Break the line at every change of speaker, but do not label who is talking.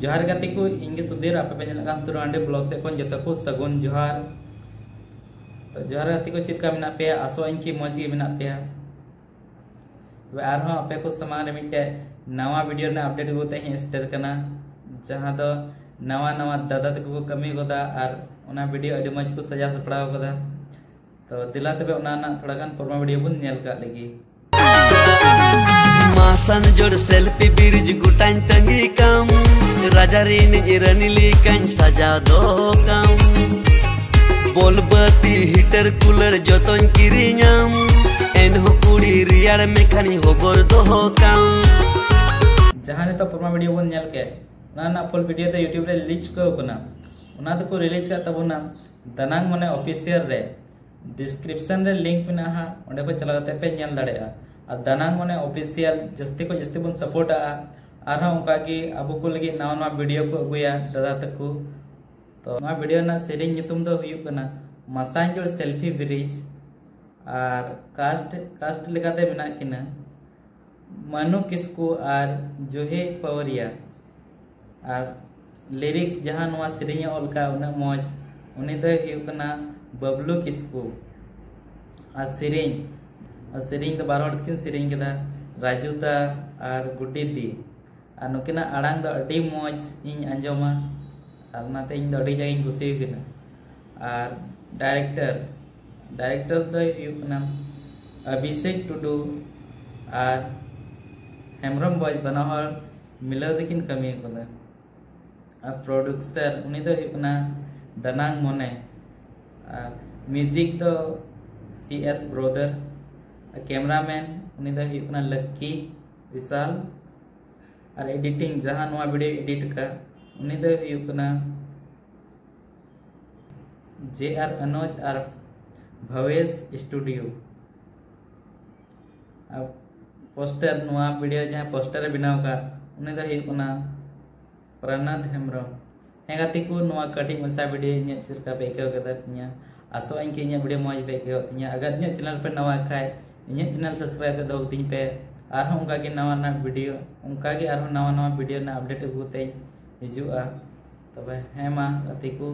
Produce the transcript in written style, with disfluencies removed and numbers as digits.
जोहार गाती को इंगे सुधीर आप पे नलकान तुरांडे ब्लॉग से कोन जत को सगुन जोहार। तो जोहार गाती को चिपका मिना पे आसो इनकी मौजी मिना पे आर हो आपे को समान रे मिटे नवा वीडियो ना अपडेट गोते ही स्टार कना जहां दो नवा नवा दादा तक को कमी गोदा आर उना वीडियो अडी मज को सजा सपड़ाव गोदा। तो दिला तबे उना ना थोड़ा गान परमा वीडियो बुन नेल का लगी
मासन जोड़ सेल्फी बिरज गुटाइन तंगी काम राजा रीन रनिली कान सजा दो काम बोलबती हीटर कूलर जोतन किरिኛम एन हो कुड़ी रियार में खानी होबर दो काम
जहां ने तो परमा वीडियो बुन नेल के ना ना फुल वीडियो तो यूट्यूब रे रिलीज को कोना उना तो को रिलीज का तबुना दनांग मने ऑफिशियल रे डिस्क्रिप्शन रे लिंक मेना हा ओंडे को चला करते पे नेल दाड़ेया और दनांग मने ऑफिशियल जस्ती को जस्ती बुन सपोर्ट आ उनका की अब को लगी नवा नवा वीडियो को अगुया दादा तक तो नवा वीडियो ना सेरिंग नितुम दो हुयु कना मासांजोड़ सेल्फी ब्रिज और कास्ट लेकाते मेना किना मनु किस्कू और जोहे पवरिया और लिरिक्स जहां नवा सेरिंग ओलका उना मौज उनी दो हुयु कना बबलू किस्कू और सेरिंग तो बार किन सेरिंग केदा राजूता और गुड्डी दी और नुकिना आड़ांग दो अडी मौज इन अंजोमा और नाते इन दो अडी जागिन कुसी किना और डायरेक्टर दो हुयु कना अभिषेक टुडू और हेमरम बॉयज बना हर मिलाव दिकिन कमी कोदा और प्रोड्यूसर उनी दो हुयु कना दनांग मोने और म्यूजिक दो CS ब्रदर कैमरामैन उनी दो हुयु कना लक्की विशाल और एडिटिंग जहां नवा वीडियो एडिट का उनी दो हुयु कना JR अनुज और भवेश स्टूडियो अब पोस्टर नवा वीडियो जहां पोस्टर बनाव का उनी दो हुयु कना प्रनाथ हेमरम हेगाती को नवा कटिंग मसा वीडियो इन चिरका पे के कदा तिया आसो इनके इन वीडियो मौज पे के तिया अगर इन चैनल पे नवा खाय इन चैनल सब्सक्राइब पे दो दिन पे आर उनका के नवा नवा वीडियो उनका के आर नवा नवा वीडियो ना अपडेट होते हिजुआ तबे हेमा गाती को